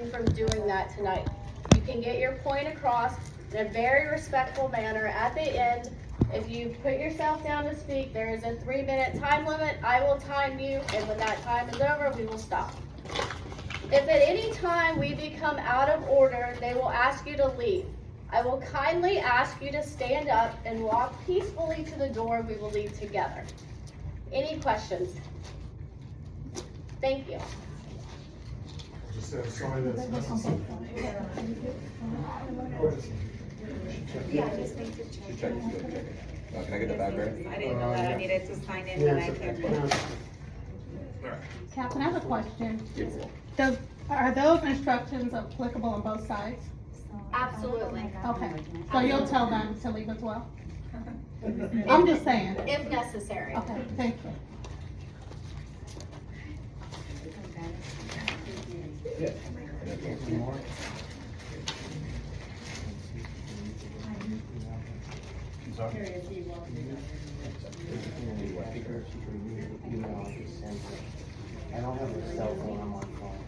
you from doing that tonight. You can get your point across in a very respectful manner at the end. If you put yourself down to speak, there is a 3-minute time limit. I will time you, and when that time is over, we will stop. If at any time we become out of order, they will ask you to leave. I will kindly ask you to stand up and walk peacefully to the door. We will leave together. Any questions? Thank you. Just sorry that's necessary. Yeah, just need to check. Can I get the bag ready? I didn't know that I needed to sign in when I came. Captain, I have a question. Yes. Are those instructions applicable on both sides? Absolutely. Okay, so you'll tell them to leave as well? I'm just saying. If necessary. Okay, thank you. Yeah. I don't have a cell phone, I'm on phone.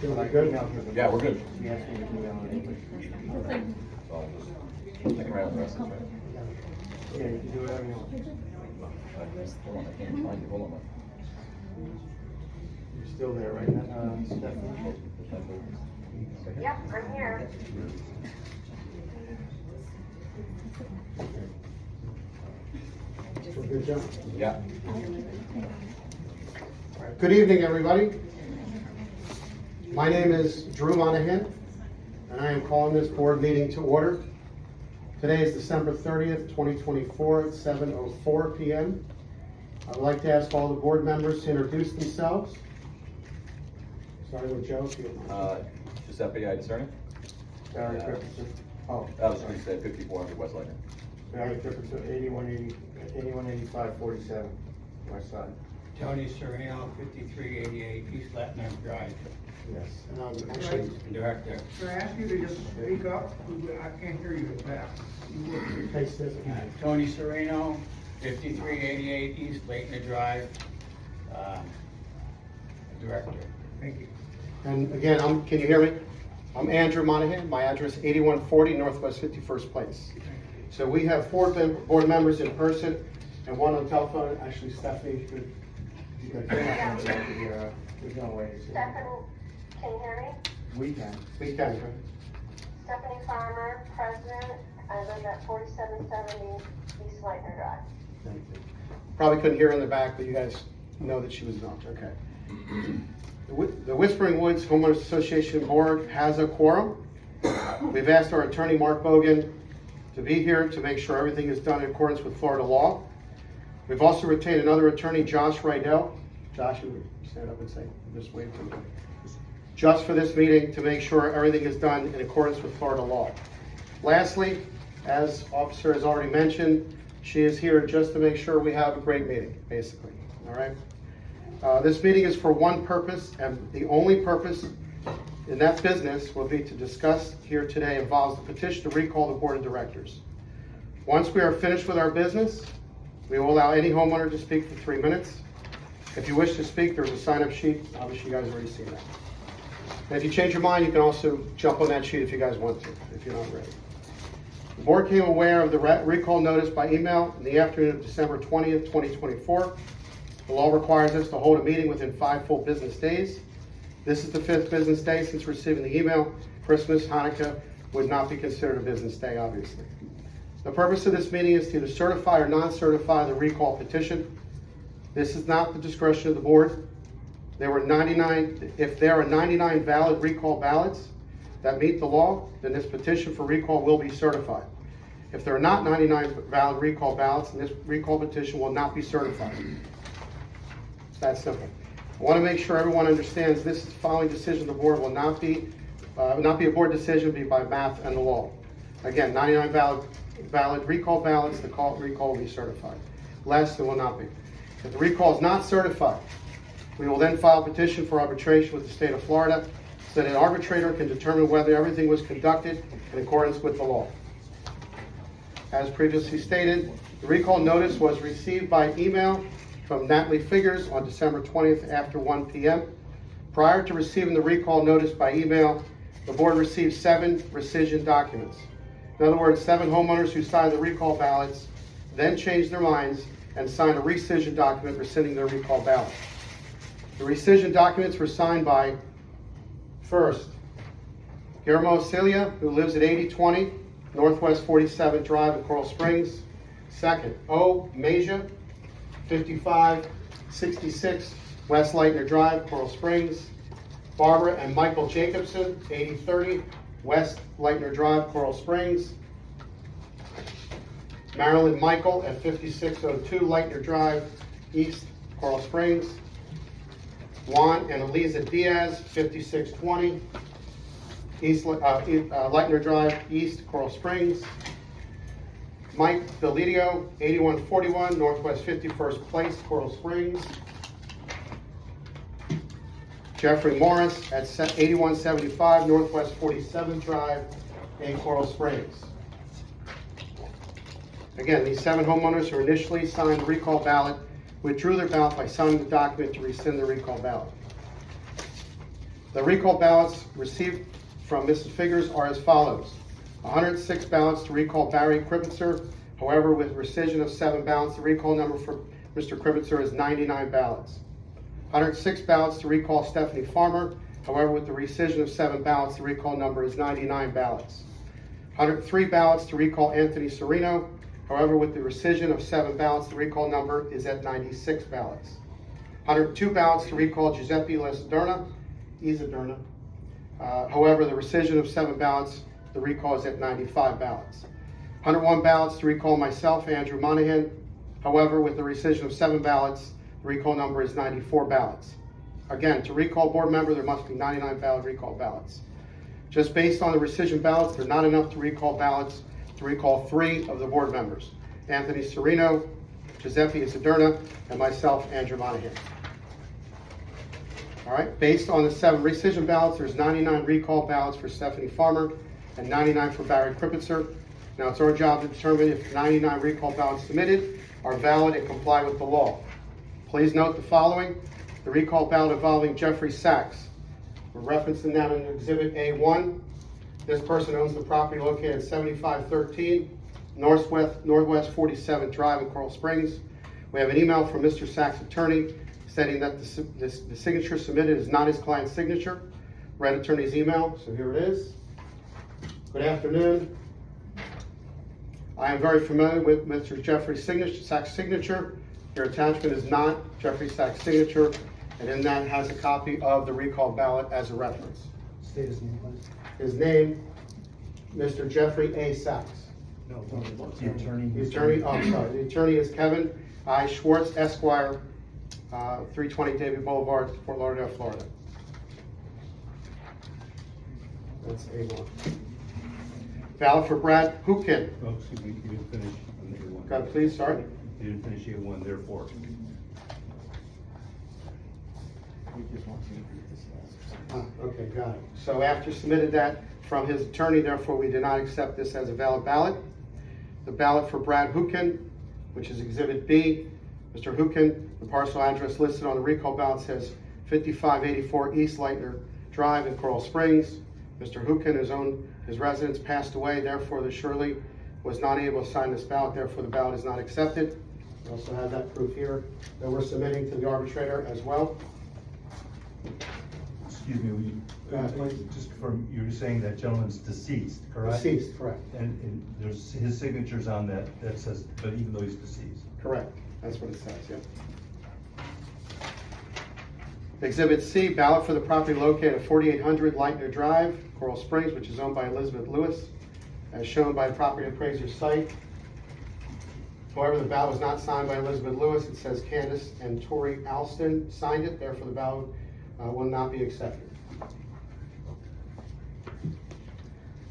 Feeling like good now? Yeah, we're good. She asked me to do it in English. So I'll just, I can write out the rest of it. Yeah, you can do whatever you want. Hold on, I can't find you, hold on. You're still there, right? Stephanie? Yep, I'm here. Good job. Yeah. Good evening, everybody. My name is Drew Monahan, and I am calling this board meeting to order. Today is December 30th, 2024 at 7:04 p.m. I would like to ask all the board members to introduce themselves. Starting with Joe, if you don't mind. Giuseppe Idicerni. Barry Christensen. Oh, I was going to say 5400 West Lightning. Barry Christensen, 8185 47, west side. Tony Sereno, 5388 East Latin Drive, yes. Actually, Director. Can I ask you to just speak up? I can't hear you back. face this. Tony Sereno, 5388 East Latin Drive, Director. Thank you. And again, can you hear me? I'm Andrew Monahan. My address 8140 Northwest 51st Place. So we have 4 board members in person and 1 on telephone. Actually, Stephanie, you could There's no way to see. Stephanie, can you hear me? We can. We can. Stephanie Farmer, President. I live at 4770 East Lightner Drive. Thank you. Probably couldn't hear in the back, but you guys know that she was not. Okay. The Whispering Woods Homeowners Association Board has a quorum. We've asked our attorney, Mark Bogan, to be here to make sure everything is done in accordance with Florida law. We've also retained another attorney, Josh Rydell. Josh, you would stand up and say, just wait for me. Just for this meeting to make sure everything is done in accordance with Florida law. Lastly, as officer has already mentioned, she is here just to make sure we have a great meeting, basically, all right? This meeting is for one purpose, and the only purpose in that business will be to discuss here today involves the petition to recall the board of directors. Once we are finished with our business, we will allow any homeowner to speak for 3 minutes. If you wish to speak, there's a sign-up sheet. Obviously, you guys have already seen that. And if you change your mind, you can also jump on that sheet if you guys want to, if you're not ready. The board became aware of the recall notice by email in the afternoon of December 20th, 2024. The law requires us to hold a meeting within 5 full business days. This is the 5th business day since receiving the email. Christmas, Hanukkah would not be considered a business day, obviously. The purpose of this meeting is to either certify or non-certify the recall petition. This is not the discretion of the board. If there are 99 valid recall ballots that meet the law, then this petition for recall will be certified. If there are not 99 valid recall ballots, then this recall petition will not be certified. It's that simple. I want to make sure everyone understands this following decision of the board will not be a board decision, be by math and the law. Again, 99 valid recall ballots, the recall will be certified. Less, there will not be. If the recall is not certified, we will then file a petition for arbitration with the state of Florida so that an arbitrator can determine whether everything was conducted in accordance with the law. As previously stated, the recall notice was received by email from Natalie Figures on December 20th after 1 p.m. Prior to receiving the recall notice by email, the board received 7 rescission documents. In other words, 7 homeowners who signed the recall ballots then changed their minds and signed a rescission document rescinding their recall ballot. The rescission documents were signed by, first, Guillermo Celia, who lives at 8020 Northwest 47th Drive in Coral Springs. Second, O. Masia, 5566 West Lightner Drive, Coral Springs. Barbara and Michael Jacobson, 8030 West Lightner Drive, Coral Springs. Marilyn Michael at 5602 Lightner Drive, East, Coral Springs. Juan and Eliza Diaz, 5620 East Lightner Drive, East, Coral Springs. Mike Delidio, 8141 Northwest 51st Place, Coral Springs. Jeffrey Morris at 8175 Northwest 47th Drive in Coral Springs. Again, these 7 homeowners who initially signed the recall ballot withdrew their ballot by signing the document to rescind the recall ballot. The recall ballots received from Mrs. Figures are as follows. 106 ballots to recall Barry Kribitzer. However, with rescission of 7 ballots, the recall number for Mr. Kribitzer is 99 ballots. 106 ballots to recall Stephanie Farmer. However, with the rescission of 7 ballots, the recall number is 99 ballots. 103 ballots to recall Anthony Serino. However, with the rescission of 7 ballots, the recall number is at 96 ballots. 102 ballots to recall Giuseppe Isadurna. However, the rescission of 7 ballots, the recall is at 95 ballots. 101 ballots to recall myself, Andrew Monahan. However, with the rescission of 7 ballots, the recall number is 94 ballots. Again, to recall board member, there must be 99 valid recall ballots. Just based on the rescission ballots, they're not enough to recall ballots to recall 3 of the board members, Anthony Serino, Giuseppe Isadurna, and myself, Andrew Monahan. All right, based on the 7 rescission ballots, there's 99 recall ballots for Stephanie Farmer and 99 for Barry Kribitzer. Now, it's our job to determine if 99 recall ballots submitted are valid and comply with the law. Please note the following. The recall ballot involving Jeffrey Sachs. We're referencing that in Exhibit A1. This person owns the property located at 7513 Northwest 47th Drive in Coral Springs. We have an email from Mr. Sachs' attorney stating that the signature submitted is not his client's signature. Read attorney's email, so here it is. Good afternoon. I am very familiar with Mr. Jeffrey Sachs' signature. Your attachment is not Jeffrey Sachs' signature, and in that has a copy of the recall ballot as a reference. State his name, please. His name, Mr. Jeffrey A. Sachs. No, the attorney. The attorney, oh, I'm sorry, the attorney is Kevin I. Schwartz, Esquire, 320 Davie Boulevard, Fort Lauderdale, Florida. That's A1. Ballot for Brad Hoopkin. Oh, excuse me, you didn't finish on A1. Go ahead, please, sorry. You didn't finish A1, therefore. Okay, got it. So after submitted that from his attorney, therefore we do not accept this as a valid ballot. The ballot for Brad Hoopkin, which is Exhibit B. Mr. Hoopkin, the parcel address listed on the recall ballot says 5584 East Lightner Drive in Coral Springs. Mr. Hoopkin, his residence passed away, therefore the Shirley was not able to sign this ballot, therefore the ballot is not accepted. We also have that proof here that we're submitting to the arbitrator as well. Excuse me, Go ahead, please. just from, you're saying that gentleman's deceased, correct? Deceased, correct. And there's, his signature's on that says, but even though he's deceased. Correct, that's what it says, yeah. Exhibit C, ballot for the property located at 4800 Lightner Drive, Coral Springs, which is owned by Elizabeth Lewis, as shown by the property appraiser's site. However, the ballot was not signed by Elizabeth Lewis. It says Candace and Tori Alston signed it, therefore the ballot will not be accepted.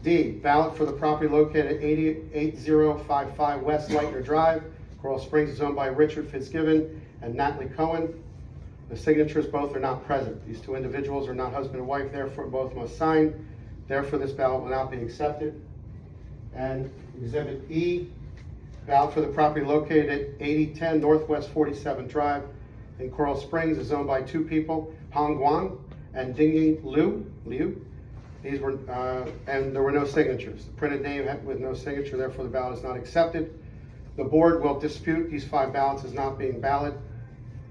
D, ballot for the property located at 8055 West Lightner Drive, Coral Springs, is owned by Richard Fitzgibbon and Natalie Cohen. The signatures both are not present. These 2 individuals are not husband and wife, therefore both must sign. Therefore, this ballot will not be accepted. And Exhibit E, ballot for the property located at 8010 Northwest 47th Drive in Coral Springs, is owned by 2 people, Hong Guang and Dingy Liu. These were, and there were no signatures. The printed name with no signature, therefore the ballot is not accepted. The board will dispute these 5 ballots as not being valid.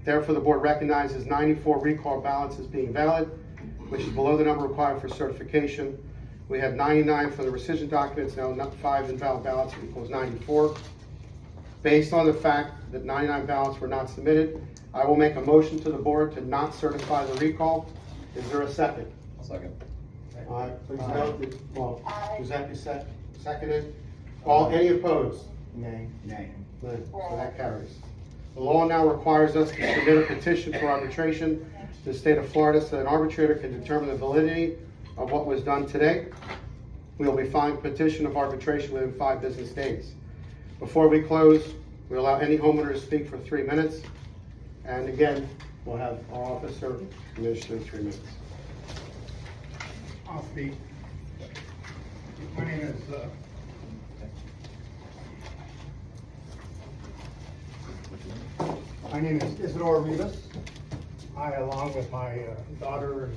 Therefore, the board recognizes 94 recall ballots as being valid, which is below the number required for certification. We had 99 for the rescission documents, now 5 invalid ballots equals 94. Based on the fact that 99 ballots were not submitted, I will make a motion to the board to not certify the recall. Is there a second? I'll second. Please note that, well, Giuseppe seconded. Any opposed? Nay. Nay. None. So that carries. The law now requires us to submit a petition for arbitration to the state of Florida so that an arbitrator can determine the validity of what was done today. We will be filing a petition of arbitration within 5 business days. Before we close, we allow any homeowner to speak for 3 minutes. And again, we'll have our officer administer 3 minutes. I'll speak. My name is, Isidore Rivas. I, along with my daughter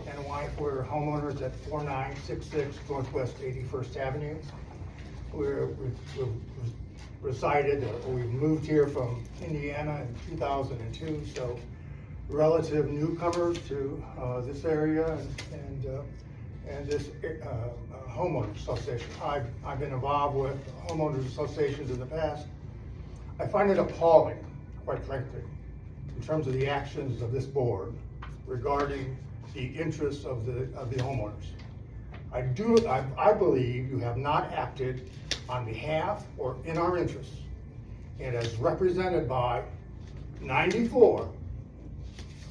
and wife, we're homeowners at 4966 Northwest 81st Avenue. We've resided, we've moved here from Indiana in 2002, so relative newcomers to this area and this homeowners association. I've been involved with homeowners associations in the past. I find it appalling, quite frankly, in terms of the actions of this board regarding the interests of the homeowners. I believe you have not acted on behalf or in our interests, and as represented by 94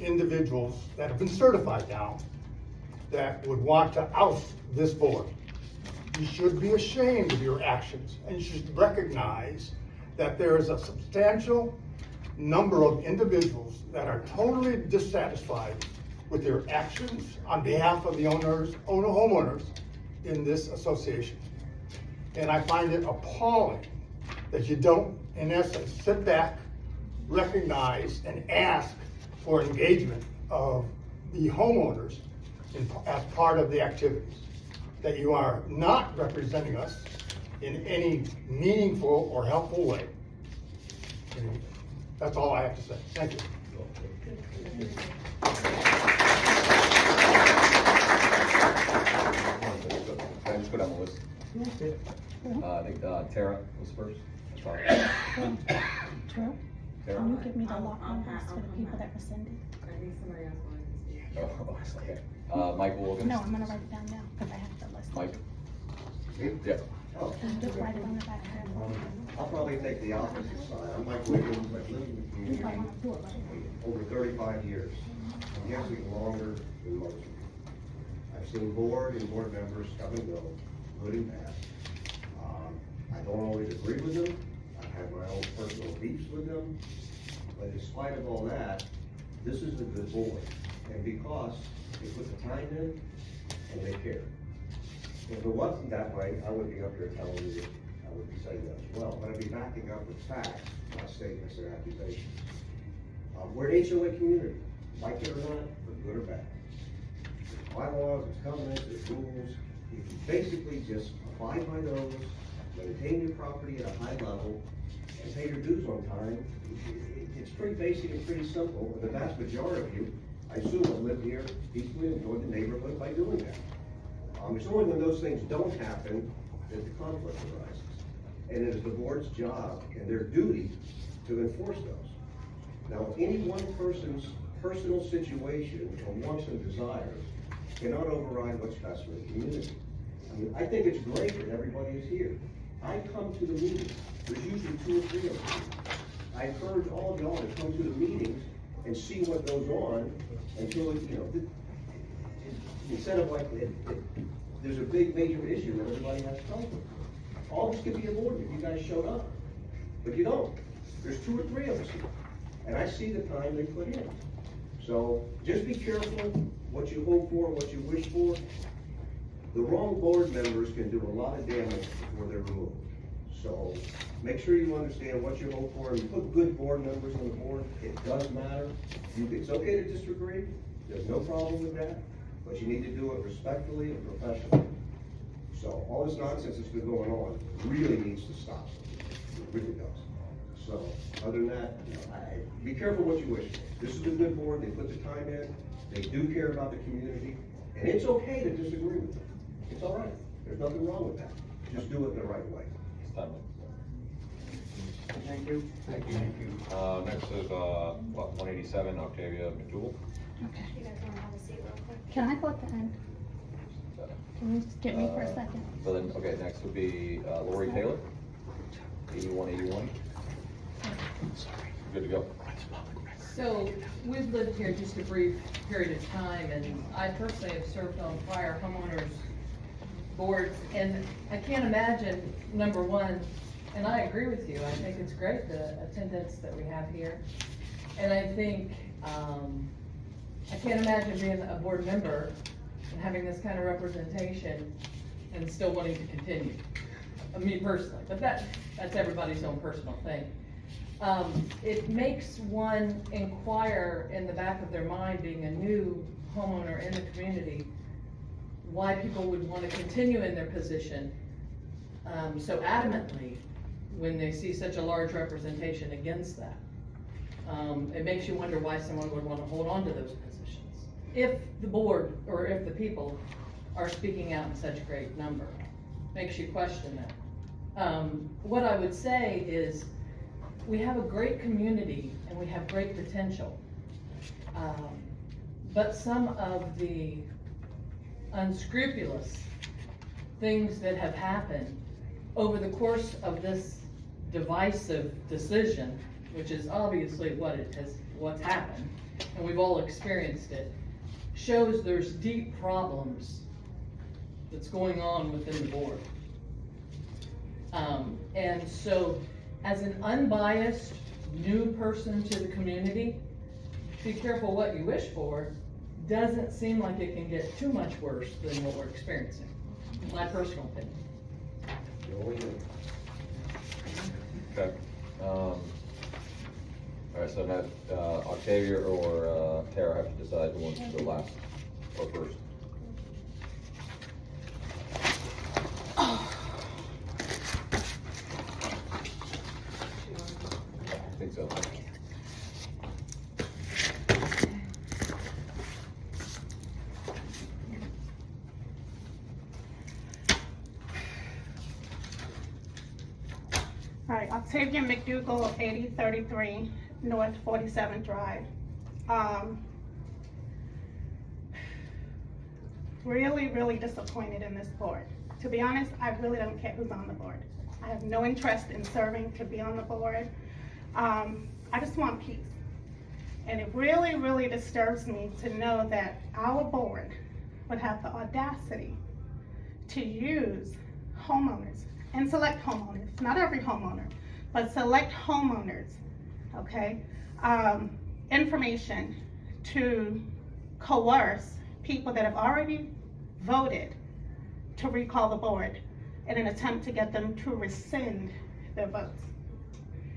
individuals that have been certified now that would want to oust this board. You should be ashamed of your actions, and you should recognize that there is a substantial number of individuals that are totally dissatisfied with your actions on behalf of the homeowners in this association. And I find it appalling that you don't, in essence, sit back, recognize, and ask for engagement of the homeowners as part of the activities. That you are not representing us in any meaningful or helpful way. And that's all I have to say. Thank you. Can I just go down the list? I think Tara was first. True. Tara? Can you give me the lock numbers for the people that rescinded? I think somebody else wanted to speak. Oh, okay. Mike Wilkins? No, I'm gonna write it down now, because I have the list. Mike? Yeah. Can you just write it on the back? I'll probably take the opposite side. I'm Mike Wiggins, I've lived in the If I community wanna do it right. over 35 years. I'm guessing longer than most of you. I've seen board and board members come and go, good and bad. I don't always agree with them. I've had my own personal beefs with them. But in spite of all that, this is a good board. And because they put the time in and they care. If it wasn't that way, I would be up here telling you, I would be saying that as well, but I'd be backing up with facts, not statements and accusations. We're an HOA community, like it or not, for good or bad. There's bylaws, there's covenants, there's rules. If you basically just abide by those, maintain your property at a high level, and pay your dues on time, it's pretty basic and pretty simple. And the vast majority of you, I assume, have lived here peacefully and enjoyed the neighborhood by doing that. It's only when those things don't happen that the conflict arises. And it is the board's job and their duty to enforce those. Now, any one person's personal situation or wants and desires cannot override what's best for the community. I mean, I think it's great that everybody is here. I come to the meetings. There's usually 2 or 3 of them. I encourage all of y'all to come to the meetings and see what goes on until, instead of like, there's a big major issue that everybody has to come with. All this could be avoided if you guys showed up, but you don't. There's 2 or 3 of us here, and I see the time they put in. So just be careful what you hope for, what you wish for. The wrong board members can do a lot of damage before they're removed. So make sure you understand what you hope for, and put good board members on the board. It does matter. It's okay to disagree, There's no problem with that, but you need to do it respectfully and professionally. So all this nonsense that's been going on really needs to stop. It really does. So, other than that, be careful what you wish for. This is a good board, they put the time in, they do care about the community, and it's okay to disagree with them. It's all right, there's nothing wrong with that. Just do it in the right way. It's time. Thank you. Thank you. Next is, 187, Octavia McDougal. Okay. You guys wanna have a seat real quick? Can I go at the end? Can you just get me for a second? So then, okay, next would be Lori Taylor, 8181. Good to go. So, we've lived here just a brief period of time, and I personally have served on prior homeowners boards, and I can't imagine, number one, and I agree with you, I think it's great, the attendance that we have here. And I think, I can't imagine being a board member and having this kind of representation and still wanting to continue. Me personally, but that's everybody's own personal thing. It makes one inquire in the back of their mind, being a new homeowner in the community, why people would want to continue in their position so adamantly when they see such a large representation against that. It makes you wonder why someone would want to hold on to those positions, if the board or if the people are speaking out in such great number. Makes you question that. What I would say is, we have a great community and we have great potential. But some of the unscrupulous things that have happened over the course of this divisive decision, which is obviously what's happened, and we've all experienced it, shows there's deep problems that's going on within the board. And so, as an unbiased new person to the community, be careful what you wish for. Doesn't seem like it can get too much worse than what we're experiencing, my personal opinion. Okay. All right, so now, Octavia or Tara have to decide who wants to go last or first. I think so. All right, Octavia McDougal, 8033 North 47th Drive. Really disappointed in this board. To be honest, I really don't care who's on the board. I have no interest in serving to be on the board. I just want peace. And it really disturbs me to know that our board would have the audacity to use homeowners, and select homeowners, not every homeowner, but select homeowners, okay, information to coerce people that have already voted to recall the board in an attempt to get them to rescind their votes.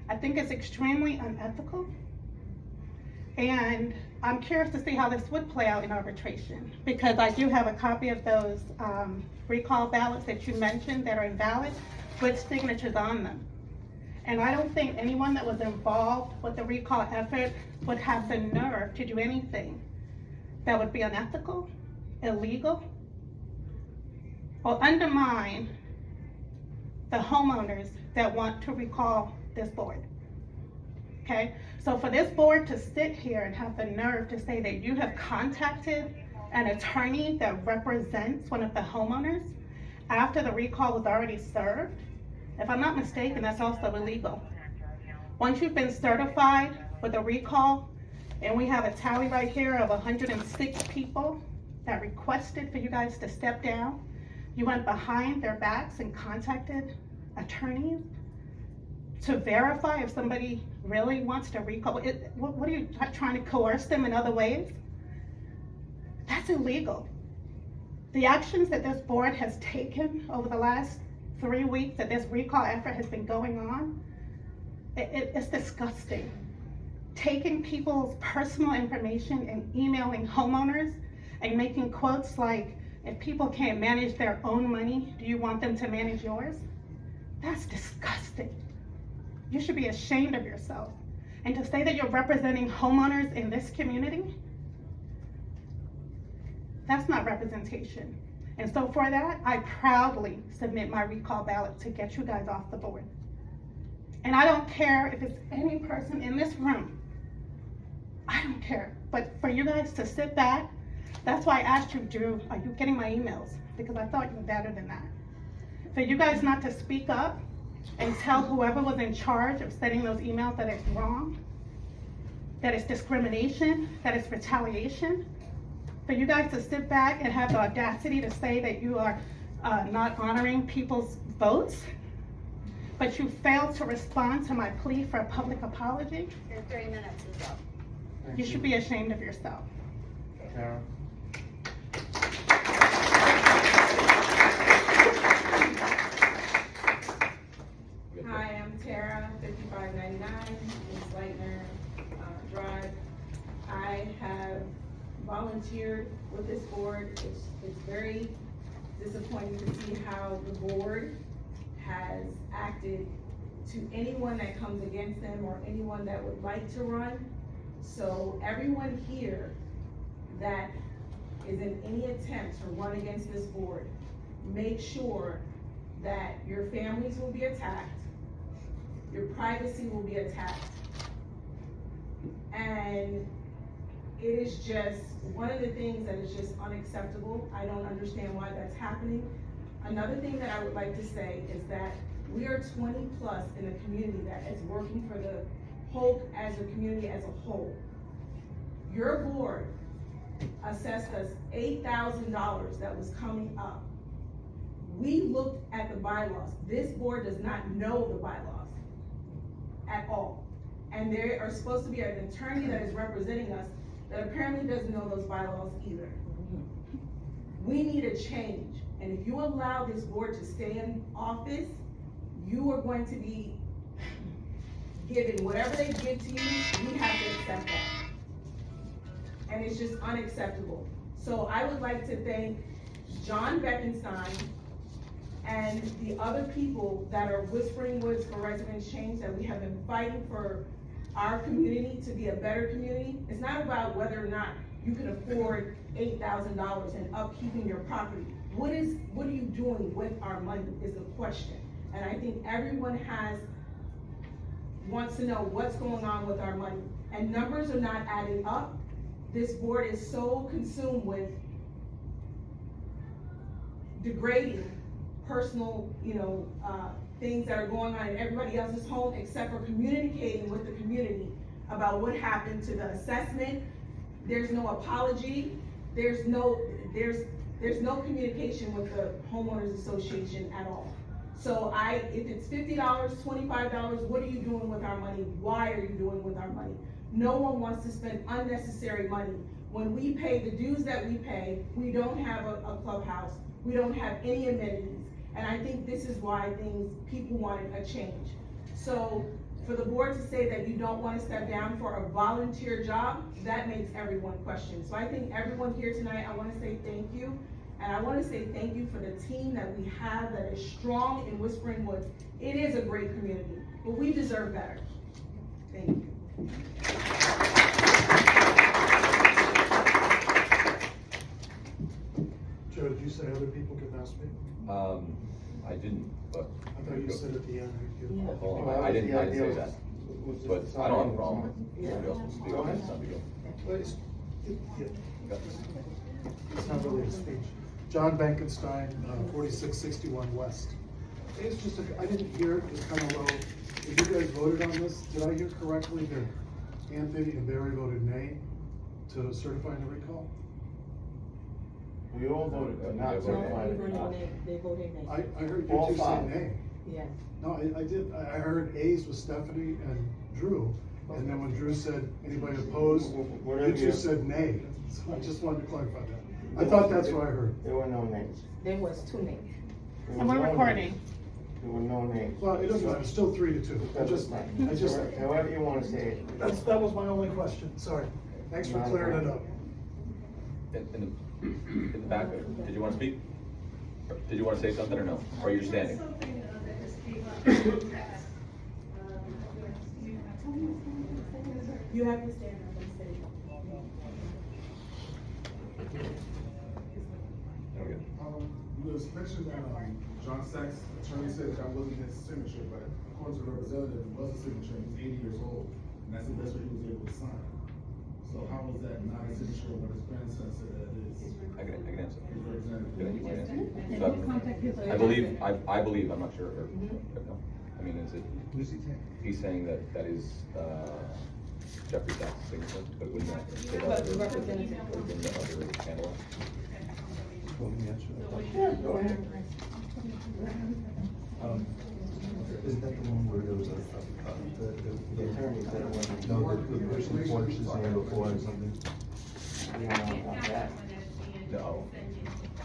I think it's extremely unethical, and I'm curious to see how this would play out in arbitration, because I do have a copy of those recall ballots that you mentioned that are invalid with signatures on them. And I don't think anyone that was involved with the recall effort would have the nerve to do anything that would be unethical, illegal, or undermine the homeowners that want to recall this board. Okay, so for this board to sit here and have the nerve to say that you have contacted an attorney that represents one of the homeowners after the recall was already served, if I'm not mistaken, that's also illegal. Once you've been certified with a recall, and we have a tally right here of 106 people that requested for you guys to step down, you went behind their backs and contacted attorneys to verify if somebody really wants to recall. What are you trying to coerce them in other ways? That's illegal. The actions that this board has taken over the last 3 weeks that this recall effort has been going on, it's disgusting. taking people's personal information and emailing homeowners and making quotes like, if people can't manage their own money, do you want them to manage yours? That's disgusting. You should be ashamed of yourself. And to say that you're representing homeowners in this community, that's not representation. And so for that, I proudly submit my recall ballot to get you guys off the board. And I don't care if it's any person in this room. I don't care. But for you guys to sit back, that's why I asked you, Drew, are you getting my emails? Because I thought you were better than that. For you guys not to speak up and tell whoever was in charge of sending those emails that it's wrong, that it's discrimination, that it's retaliation. For you guys to sit back and have the audacity to say that you are not honoring people's votes, but you failed to respond to my plea for a public apology. Your 3 minutes is up. You should be ashamed of yourself. Tara? Hi, I'm Tara, 5599 East Lightner Drive. I have volunteered with this board. It's very disappointing to see how the board has acted to anyone that comes against them or anyone that would like to run. So everyone here that is in any attempt to run against this board, make sure that your families will be attacked, your privacy will be attacked. And it is just one of the things that is just unacceptable. I don't understand why that's happening. Another thing that I would like to say is that we are 20 plus in a community that is working for the Hope as a community as a whole. Your board assessed us $8,000 that was coming up. We looked at the bylaws. This board does not know the bylaws at all. And there are supposed to be an attorney that is representing us that apparently doesn't know those bylaws either. We need a change. And if you allow this board to stay in office, you are going to be given whatever they give to you, we have to accept that. And it's just unacceptable. So I would like to thank John Beckenstein and the other people that are Whispering Woods for Residents Change, that we have been fighting for our community to be a better community. It's not about whether or not you can afford $8,000 and upkeeping your property. What are you doing with our money is the question. And I think everyone wants to know what's going on with our money. And numbers are not adding up. This board is so consumed with degrading personal, things that are going on in everybody else's home, except for communicating with the community about what happened to the assessment. There's no apology. There's no communication with the homeowners association at all. So if it's $50, $25, what are you doing with our money? Why are you doing with our money? No one wants to spend unnecessary money. When we pay the dues that we pay, we don't have a clubhouse. We don't have any amenities. And I think this is why people wanted a change. So for the board to say that you don't want to step down for a volunteer job, that makes everyone question. So I think everyone here tonight, I want to say thank you. And I want to say thank you for the team that we have that is strong in Whispering Woods. It is a great community, but we deserve better. Thank you. Joe, did you say other people could now speak? I didn't, but. I thought you said at the end. you could- Hold on, I didn't say that, but I don't have a problem with somebody else will speak. Go ahead. It's time to go. Well, yeah, Got this. it's not really a speech. John Bankenstein, 4661 West. It's just, I didn't hear it, it's kind of low. If you guys voted on this, did I hear correctly that Anthony and Barry voted nay to certify the recall? We all voted to not Yeah, certify it. They voted nay. I heard All you two say five. nay. Yes. No, I did, I heard A's with Stephanie and Drew, and then when Drew said, anybody opposed, you two said nay. So I just wanted to clarify that. I thought that's what I heard. There were no names. There was 2 nays. And we're recording. There were no names. Well, it doesn't matter, it's still 3-2. However you wanna say it. That was my only question, sorry. Thanks for clearing it up. In the back, did you wanna speak? Or did you wanna say something or no? Or you're standing? You have to stand up and say. You was mentioned that, John Sachs, attorney, said that wasn't his signature, but according to the representative, it was a signature, he was 80 years old, and that's the best way he was able to sign. So how was that not a signature when his grandson said that it is? I can answer. His representative. Good, you can answer. So I believe, I'm not sure, or, no. I mean, is it, he's saying that that is, Jeffrey Sachs' signature, but wouldn't that? But the representative. Wouldn't the other handle it? Isn't that the one where there was The attorney said it wasn't. no, the person forged his name before or something? We don't know about that. No.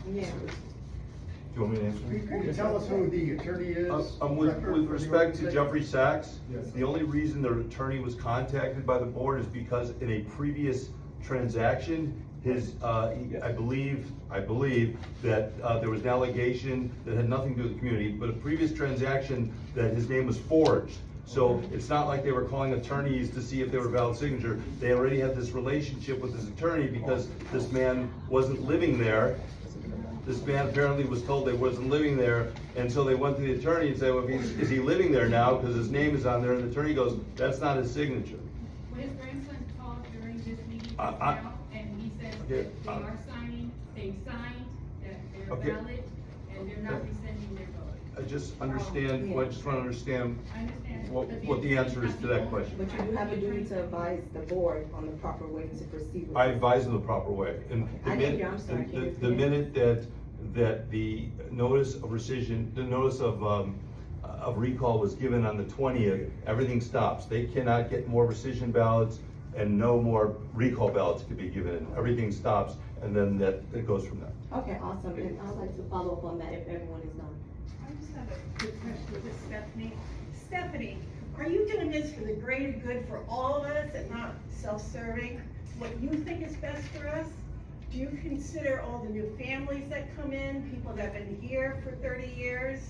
Do you want me to answer? Can you tell us who the attorney is? With respect to Jeffrey Sachs, Yes. the only reason the attorney was contacted by the board is because in a previous transaction, I believe that, there was an allegation that had nothing to do with the community, but a previous transaction that his name was forged. So it's not like they were calling attorneys to see if they were valid signature. They already had this relationship with his attorney because this man wasn't living there. This man apparently was told they wasn't living there, and so they went to the attorney and said, well, is he living there now? Because his name is on there, and the attorney goes, that's not his signature. When his grandson called during this meeting just I- now, and he says Okay, that they are signing, they signed, that they're Okay. valid, and they're not rescinding their vote. I just understand, I just wanna understand I understand. what the answer is to that question. But you do have a duty to advise the board on the proper way to proceed with I it. advise them the proper way, and the I didn't minute, hear, I'm sorry, can you the repeat it? minute that the notice of rescission, the notice of recall was given on the 20th, everything stops. They cannot get more rescission ballots, and no more recall ballots can be given, everything stops, and then it goes from there. Okay, awesome, and I'd like to follow up on that if everyone is done. I just have a quick question with Stephanie. Stephanie, are you doing this for the greater good for all of us and not self-serving? What you think is best for us? Do you consider all the new families that come in, people that have been here for 30 years?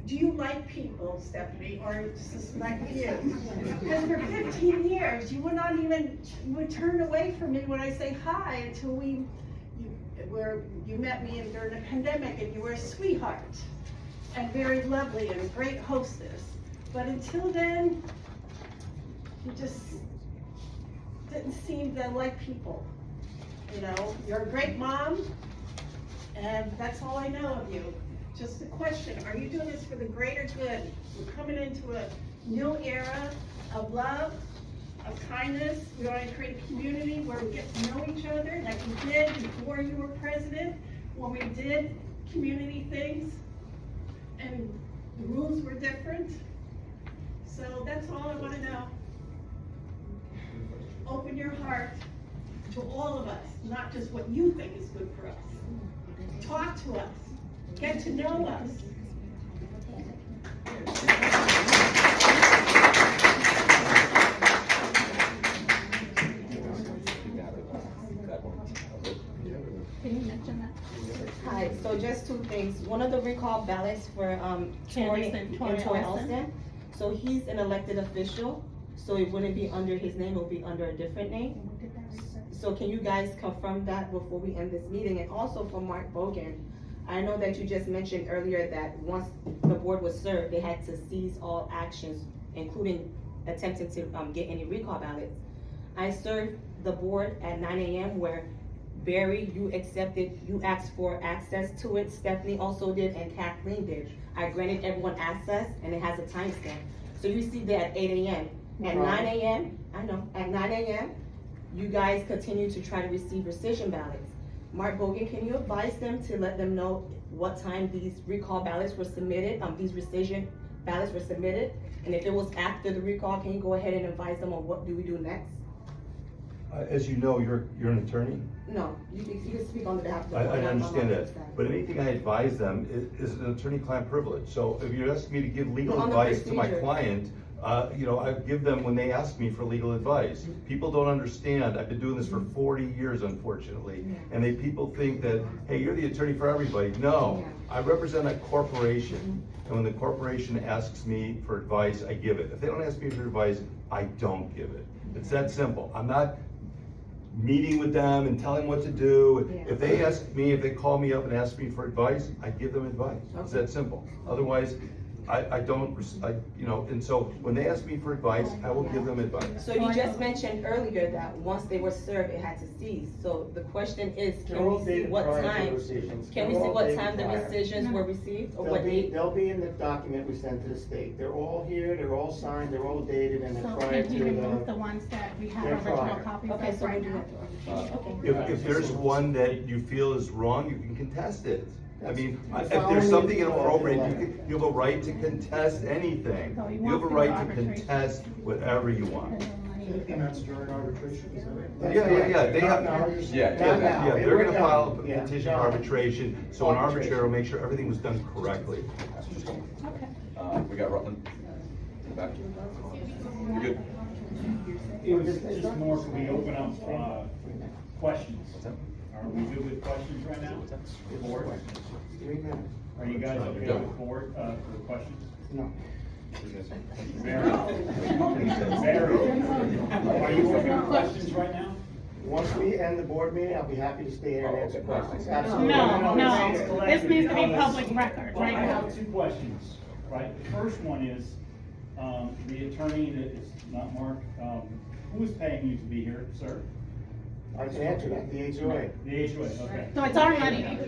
Do you like people, Stephanie, or just like you? Because for 15 years, you would turn away from me when I say hi until you met me during the pandemic, and you were a sweetheart and very lovely and a great hostess. But until then, you just didn't seem to like people. You know, you're a great mom, and that's all I know of you. Just a question, are you doing this for the greater good? We're coming into a new era of love, of kindness. We want to create a community where we get to know each other like we did before you were president, when we did community things, and the rules were different. So that's all I want to know. Open your heart to all of us, not just what you think is good for us. Talk to us, get to know us. Can you mention that? Hi, so just two things. One of the recall ballots for, Troy Elston. So he's an elected official, so it wouldn't be under his name, it would be under a different name. So can you guys confirm that before we end this meeting? And also for Mark Bogan, I know that you just mentioned earlier that once the board was served, they had to cease all actions, including attempting to get any recall ballots. I served the board at 9 a.m. where Barry, you asked for access to it, Stephanie also did, and Kathleen did. I granted everyone access, and it has a timestamp. So you see that at 8 a.m. At 9 a.m., I know, at 9 a.m., you guys continue to try to receive rescission ballots. Mark Bogan, can you advise them to let them know what time these recall ballots were submitted, these rescission ballots were submitted? And if it was after the recall, can you go ahead and advise them on what do we do next? As you know, you're an attorney. No, you can speak on behalf of the I board. I'm on understand the that, side. but anything I advise them is an attorney-client privilege. So if you're asking me to give legal No, on the advice to my procedure. client, I give them when they ask me for legal advice. People don't understand, I've been doing this for 40 years unfortunately, and people think that, hey, you're the attorney for everybody. No, I represent a corporation, and when the corporation asks me for advice, I give it. If they don't ask me for advice, I don't give it. It's that simple. I'm not meeting with them and telling what to do. If they call me up and ask me for advice, I give them advice. It's that simple. Otherwise, I don't, and so when they ask me for advice, I will give them advice. So you just mentioned earlier that once they were served, it had to cease. So the question is, can we see what time? Can we see what time the rescissions were received or what date? They'll be in the document we sent to the state. They're all here, they're all signed, they're all dated, and they're So prior can you to remove the the. ones that we have They're original prior. copies Okay, of so right we do now? have to, okay. If there's one that you feel is wrong, you can contest it. I mean, if Following there's something the law, inappropriate, you have a right to contest anything. So you You have a want right to arbitration. contest whatever you want. And that's during arbitration, is that right? Yeah, they have, Not now. yeah, they're gonna file a Yeah. petition for arbitration, so an arbitrator will make sure everything was done correctly. We got Rutland. In the back. You're good. It was just more, can we open up, questions? What's that? Are we good with questions right now? Board? 3 minutes. Are you guys okay Done. with board, for questions? No. Very. Are you open to questions right now? Once we end the board meeting, I'll be happy to stay here and answer questions. Absolutely. No, this needs to be public record Well, right I now. have two questions, right? The first one is, the attorney that is not Mark, who is paying you to be here, sir? I can answer that, the HOA. The HOA, okay. So it's our money.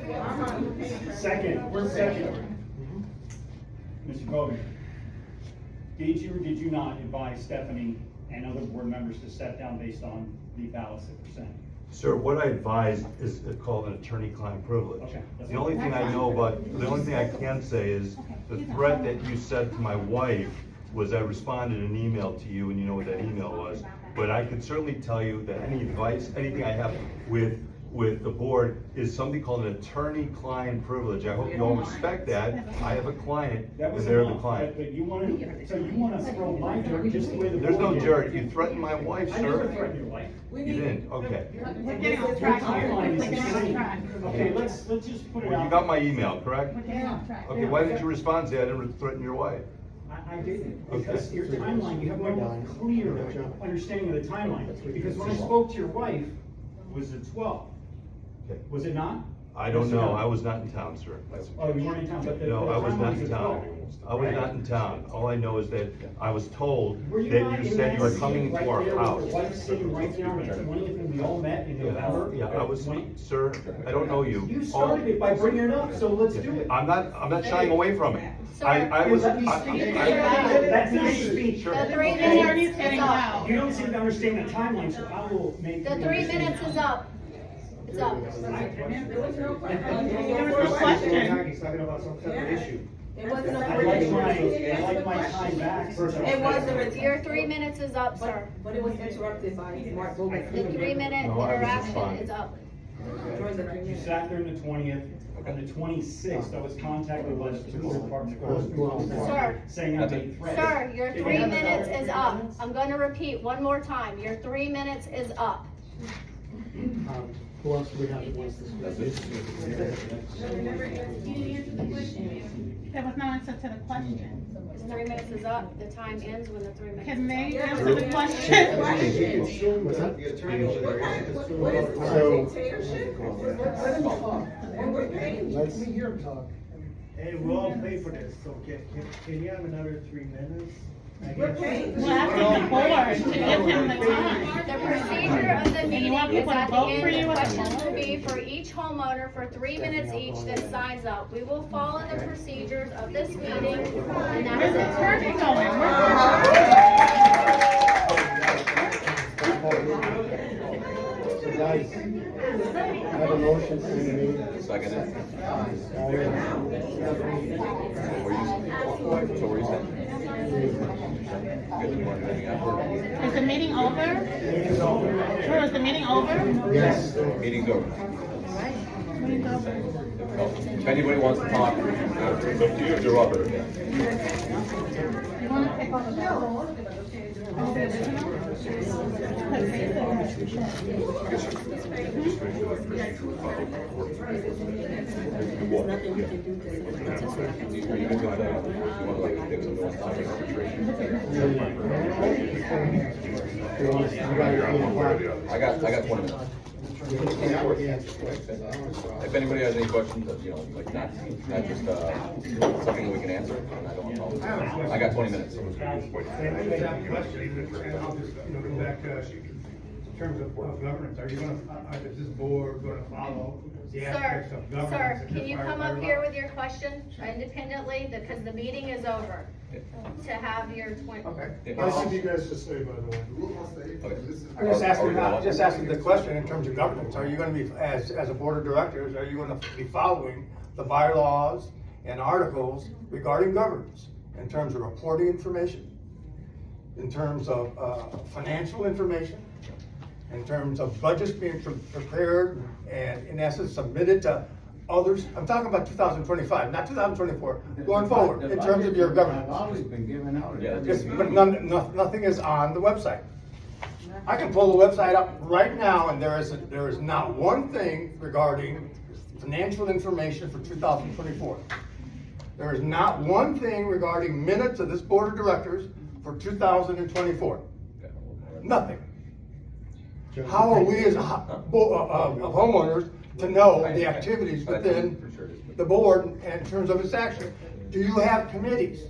Second, Mr. Bogan, did you or did you not advise Stephanie and other board members to step down based on the ballots that were sent? Sir, what I advise is called an attorney-client privilege. Okay. The only thing I know about, the only thing I can say is, the threat that you said to my wife was I responded in an email to you, and you know what that email was. But I can certainly tell you that any advice, anything I have with the board is something called an attorney-client privilege. I hope you all respect that. I have a client, That and was they're the enough, client. but you wanna throw my dirt just the way the board. There's no did. dirt. You threatened my wife, I never sir. threatened your wife. You didn't, okay. We're getting off track here. Timeline We're is getting off insane. track. Okay, let's just put it Well, out. you got my email, correct? We're getting off track. Okay, why didn't you respond, say I didn't threaten your wife? I didn't, Okay. because your timeline, you have no clear understanding of the timeline. Because when I spoke to your wife, was it 12? Okay. Was it not? I don't Yes or know, no? I was not in town, sir. Oh, you weren't in town, but the No, I was not timeline in is town. 12. I was not in town. All I know is that I was told Were that not you in said that you were seat coming right to our there with house. your wife sitting right there on the 20th when we all met in November? Yeah, I was, 20? sir, I don't know you. You started it by bringing it up, so let's do it. I'm not shying away from it. Sir. I was, Let me speak. That's not speech. The 3 The attorney's minutes getting is up. loud. You don't seem to understand the timeline, so I will make. The 3 minutes is up. It's up. There was no question. He's talking about some separate issue. It wasn't a I'd like question. my time back. It was a Your 3 minutes is up, sir. But it was interrupted by Mark Bogan. The 3-minute No, I was interaction fine. is up. During the 3 You minutes. sat there on the 20th, on the 26th, I was contacted by the police department, Sir. saying I made threats. Sir, your 3 minutes is up. I'm gonna repeat one more time. Your 3 minutes is up. Who else do we have that wants to speak? There was no answer to the question. His 3 minutes is up. The time ends when the 3 minutes. Can they is up. answer the question? What's that? Let me hear him talk. Hey, we all pay for this, so can you have another 3 minutes? We're asking the board to give him the time. The procedure of the And you meeting want is people to at the vote for end, you the at the questions board? will be for each homeowner for 3 minutes each that signs up. We will follow the procedures of this meeting, and that Where's is the it. attorney going? So guys, I have a motion for the meeting. Second. So where you saying? Good, you want to do anything after? Is the meeting over? Drew, is the meeting over? Yes. Meeting's over. Meeting's over. If anybody wants to talk, you're up. You wanna take all the bills? Oh, the original? There's nothing we can do to. Are you good with, you want to like take some notes on arbitration? I got 20 minutes. If anybody has any questions, you know, like not just, something we can answer, I don't know. I got 20 minutes. I just have a question, and I'll just, go back to, in terms of governance, are you gonna, is this board gonna follow the aspects of governance? Sir, in the can you fire come up bylaw? here with your question independently, because the meeting is over? To have your Okay. Nice of you guys to stay, by the way. I'm just asking the question in terms of governance, are you gonna be, as a board of directors, are you gonna be following the bylaws and articles regarding governance? In terms of reporting information, in terms of, financial information, in terms of budgets being prepared and in essence submitted to others? I'm talking about 2025, not 2024, going forward, in terms of your governance. I've always been given out. Yes, but nothing is on the website. I can pull the website up right now and there is not one thing regarding financial information for 2024. There is not one thing regarding minutes of this board of directors for 2024. Nothing. How are we as homeowners to know the activities within the board in terms of its action? Do you have committees?